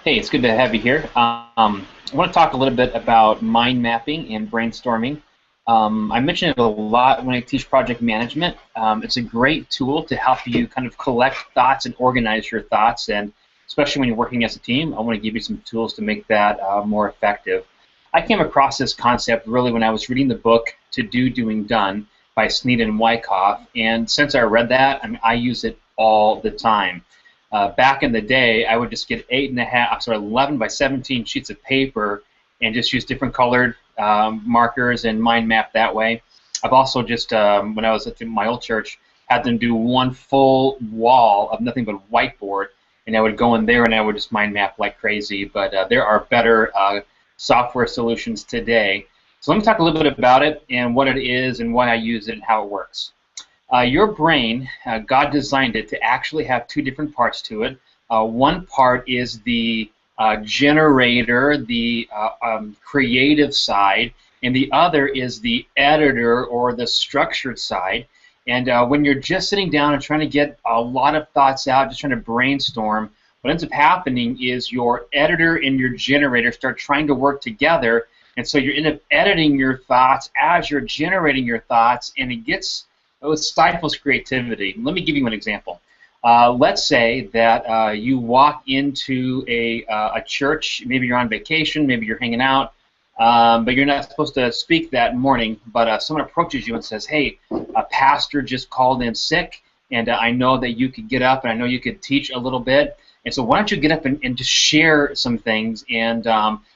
Hey, it's good to have you here. I want to talk a little bit about mind mapping and brainstorming. I mention it a lot when I teach project management. It's a great tool to help you kind of collect thoughts and organize your thoughts, and especially when you're working as a team, I want to give you some tools to make that more effective. I came across this concept really when I was reading the book To Do, Doing, Done by Sneed and Wyckoff, and since I read that, I use it all the time. Back in the day, I would just get 11 by 17 sheets of paper and just use different colored markers and mind map that way. I've also just, when I was at my old church, had them do one full wall of nothing but whiteboard, and I would go in there and I would just mind map like crazy. But there are better software solutions today. So let me talk a little bit about it and what it is and why I use it and how it works. Your brain, God designed it to actually have two different parts to it. One part is the generator, the creative side, and the other is the editor or the structured side. And when you're just sitting down and trying to get a lot of thoughts out, just trying to brainstorm, what ends up happening is your editor and your generator start trying to work together, and so you end up editing your thoughts as you're generating your thoughts, and it stifles creativity. Let me give you an example. Let's say that you walk into a church, maybe you're on vacation, maybe you're hanging out, but you're not supposed to speak that morning, but someone approaches you and says, hey, a pastor just called in sick, and I know that you could get up, and I know you could teach a little bit, and so why don't you get up and just share some things, and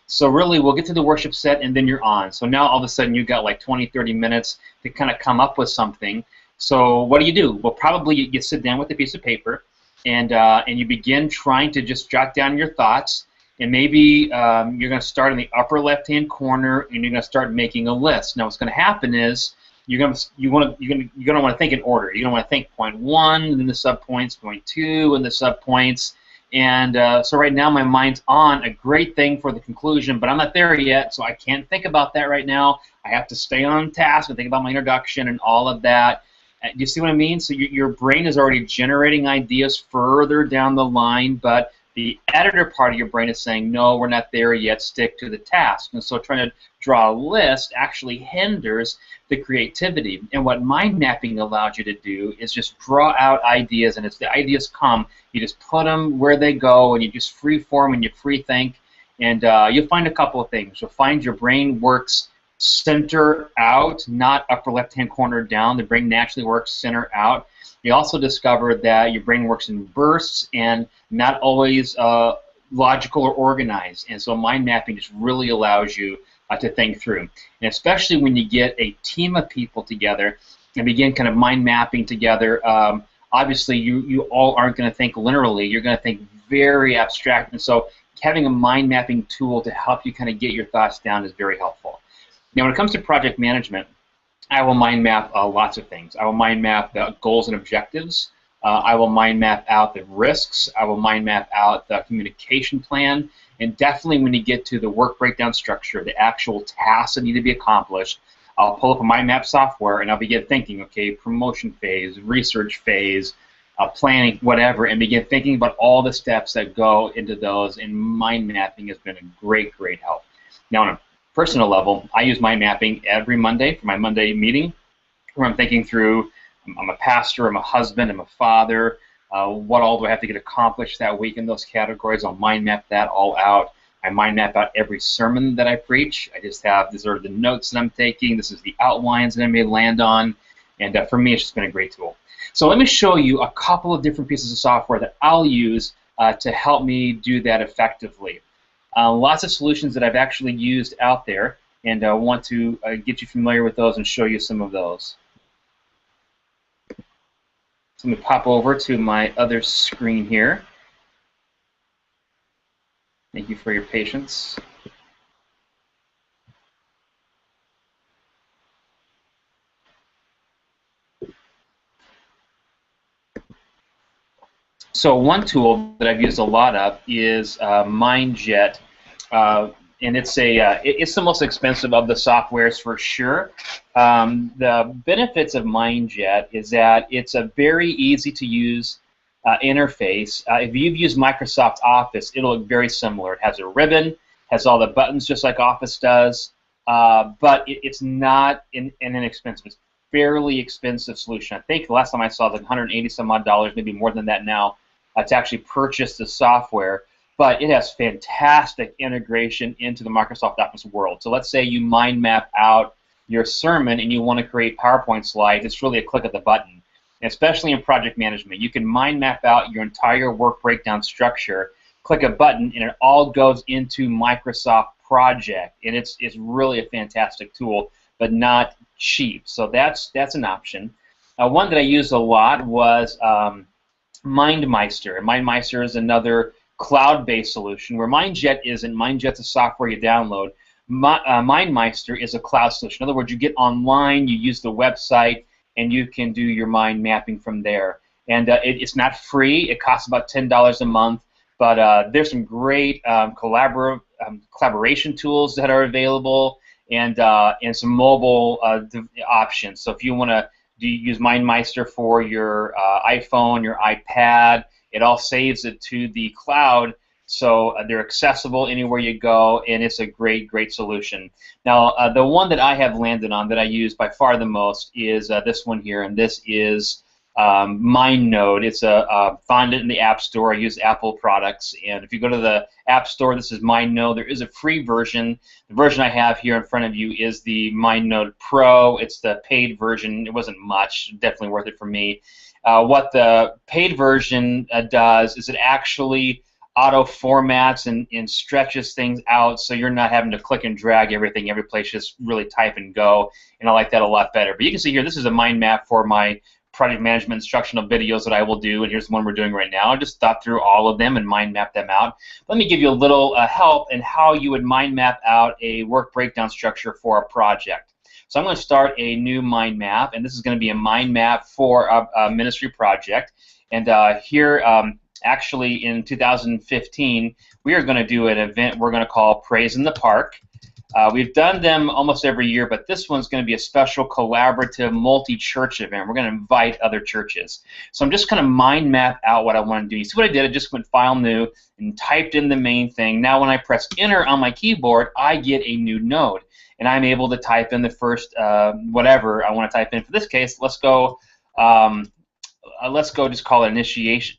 so really we'll get to the worship set, and then you're on. So now all of a sudden you've got like 20, 30 minutes to kind of come up with something. So what do? Well, probably you sit down with a piece of paper, and you begin trying to just jot down your thoughts, and maybe you're going to start in the upper left-hand corner, and you're going to start making a list. Now, what's going to happen is you're going to want to think in order. You're going to want to think point one, and then the subpoints, point two, and the subpoints. And so right now my mind's on a great thing for the conclusion, but I'm not there yet, so I can't think about that right now. I have to stay on task and think about my introduction and all of that. Do you see what I mean? So your brain is already generating ideas further down the line, but the editor part of your brain is saying, no, we're not there yet, stick to the task. And so trying to draw a list actually hinders the creativity. And what mind mapping allows you to do is just draw out ideas, and as the ideas come, you just put them where they go, and you just free form and you free think, and you'll find a couple of things. You'll find your brain works center out, not upper left-hand corner down. The brain naturally works center out. You also discover that your brain works in bursts and not always logical or organized. And so mind mapping just really allows you to think through. And especially when you get a team of people together and begin kind of mind mapping together, obviously you all aren't going to think linearly. You're going to think very abstract. And so having a mind mapping tool to help you kind of get your thoughts down is very helpful. Now, when it comes to project management, I will mind map lots of things. I will mind map the goals and objectives. I will mind map out the risks. I will mind map out the communication plan. And definitely when you get to the work breakdown structure, the actual tasks that need to be accomplished, I'll pull up a mind map software and I'll begin thinking, okay, promotion phase, research phase, planning, whatever, and begin thinking about all the steps that go into those. And mind mapping has been a great, great help. Now, on a personal level, I use mind mapping every Monday for my Monday meeting, where I'm thinking through, I'm a pastor, I'm a husband, I'm a father, what all do I have to get accomplished that week in those categories. I'll mind map that all out. I mind map out every sermon that I preach. I just have, these are the notes that I'm taking, this is the outlines that I may land on, and for me it's just been a great tool. So let me show you a couple of different pieces of software that I'll use to help me do that effectively. Lots of solutions that I've actually used out there, and I want to get you familiar with those and show you some of those. So let me pop over to my other screen here. Thank you for your patience. So one tool that I've used a lot of is MindJet. And it's the most expensive of the softwares for sure. The benefits of MindJet is that it's a very easy to use interface. If you've used Microsoft Office, it'll look very similar. It has a ribbon, has all the buttons just like Office does, but it's not inexpensive. It's a fairly expensive solution. I think the last time I saw it was like 180 some odd dollars, maybe more than that now, to actually purchase the software. But it has fantastic integration into the Microsoft Office world. So let's say you mind map out your sermon and you want to create PowerPoint slides. It's really a click of the button. Especially in project management, you can mind map out your entire work breakdown structure, click a button, and it all goes into Microsoft Project. And it's really a fantastic tool, but not cheap. So that's an option. One that I used a lot was MindMeister. And MindMeister is another cloud-based solution where MindJet isn't. MindJet's a software you download. MindMeister is a cloud solution. In other words, you get online, you use the website, and you can do your mind mapping from there. And it's not free. It costs about $10 a month. But there's some great collaboration tools that are available, and some mobile options. So if you want to use MindMeister for your iPhone, your iPad, it all saves it to the cloud, so they're accessible anywhere you go, and it's a great, great solution. Now, the one that I have landed on that I use by far the most is this one here, and this is MindNode. It's found it in the App Store. I use Apple products, and if you go to the App Store, this is MindNode. There is a free version. The version I have here in front of you is the MindNode Pro. It's the paid version. It wasn't much, definitely worth it for me. What the paid version does is it actually auto formats and stretches things out, so you're not having to click and drag everything every place, just really type and go, and I like that a lot better. But you can see here, this is a mind map for my project management instructional videos that I will do, and here's the one we're doing right now. I just thought through all of them and mind map them out. Let me give you a little help in how you would mind map out a work breakdown structure for a project. So I'm going to start a new mind map, and this is going to be a mind map for a ministry project. And here, actually in 2015, we are going to do an event we're going to call Praise in the Park. We've done them almost every year, but this one's going to be a special collaborative multi-church event. We're going to invite other churches. So I'm just going to mind map out what I want to do. You see what I did? I just went File New and typed in the main thing. Now when I press Enter on my keyboard, I get a new node, and I'm able to type in the first whatever I want to type in. For this case, let's go just call it initiation.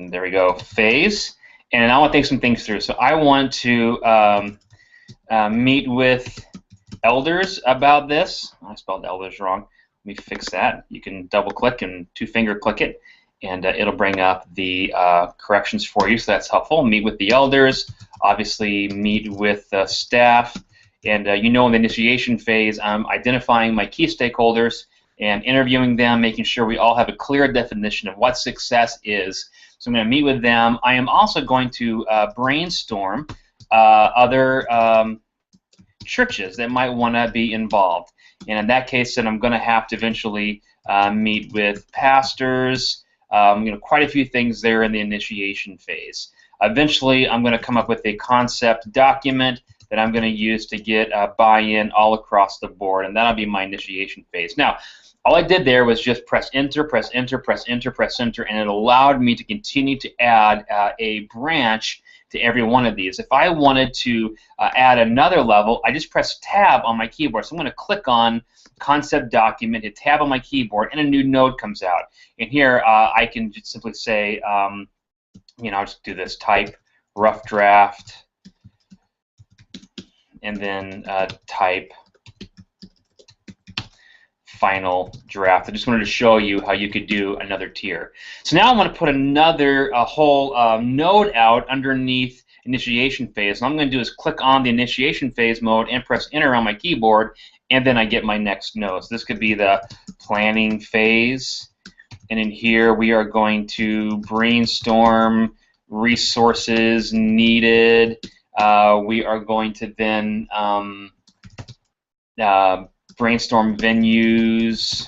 There we go. Phase. And I want to think some things through. So I want to meet with elders about this. I spelled elders wrong. Let me fix that. You can double click and two-finger click it, and it'll bring up the corrections for you, so that's helpful. Meet with the elders. Obviously, meet with staff. And you know, in the initiation phase, I'm identifying my key stakeholders and interviewing them, making sure we all have a clear definition of what success is. So I'm going to meet with them. I am also going to brainstorm other churches that might want to be involved. And in that case, then I'm going to have to eventually meet with pastors, quite a few things there in the initiation phase. Eventually, I'm going to come up with a concept document that I'm going to use to get buy-in all across the board, and that'll be my initiation phase. Now, all I did there was just press Enter, press Enter, press Enter, press Enter, and it allowed me to continue to add a branch to every one of these. If I wanted to add another level, I just press Tab on my keyboard. So I'm going to click on Concept Document, hit Tab on my keyboard, and a new node comes out. And here I can just simply say, I'll just do this, type rough draft, and then type final draft. I just wanted to show you how you could do another tier. So now I want to put another whole node out underneath initiation phase. And all I'm going to do is click on the initiation phase mode and press Enter on my keyboard, and then I get my next node. So this could be the planning phase, and in here we are going to brainstorm resources needed. We are going to then brainstorm venues,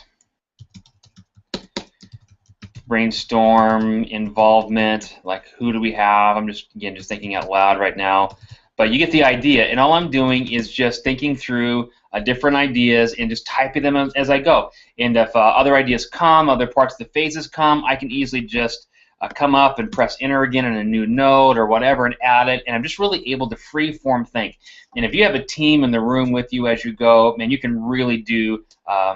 brainstorm involvement, like who do we have? I'm just thinking out loud right now. But you get the idea, and all I'm doing is just thinking through different ideas and just typing them as I go. And if other ideas come, other parts of the phases come, I can easily just come up and press enter again in a new node or whatever and add it, and I'm just really able to free-form think. And if you have a team in the room with you as you go, man, you can really do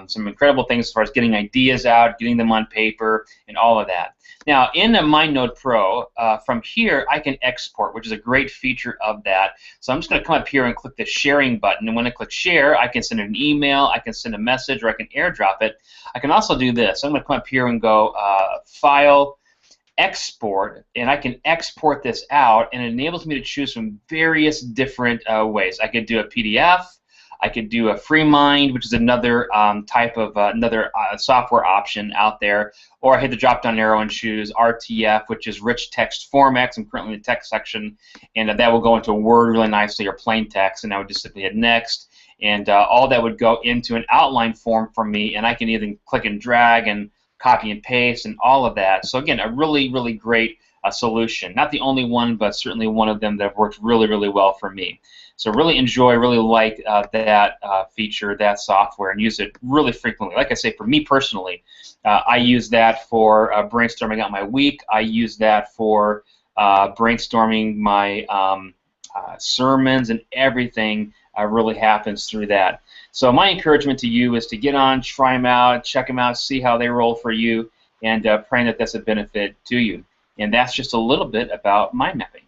some incredible things as far as getting ideas out, getting them on paper, and all of that. Now, in the MindNode Pro, from here, I can export, which is a great feature of that. So I'm just going to come up here and click the sharing button, and when I click share, I can send an email, I can send a message, or I can airdrop it. I can also do this. I'm going to come up here and go File, Export, and I can export this out, and it enables me to choose from various different ways. I could do a PDF, I could do a FreeMind, which is another type of software option out there, or I hit the drop-down arrow and choose RTF, which is Rich Text Formats. I'm currently in the text section, and that will go into Word really nicely, or plain text, and I would just simply hit Next, and all that would go into an outline form for me, and I can either click and drag and copy and paste and all of that. So again, a really, really great solution. Not the only one, but certainly one of them that works really, really well for me. So really enjoy, really like that feature, that software, and use it really frequently. Like I say, for me personally, I use that for brainstorming out my week. I use that for brainstorming my sermons, and everything really happens through that. So my encouragement to you is to get on, try them out, check them out, see how they roll for you, and praying that that's a benefit to you. And that's just a little bit about mind mapping.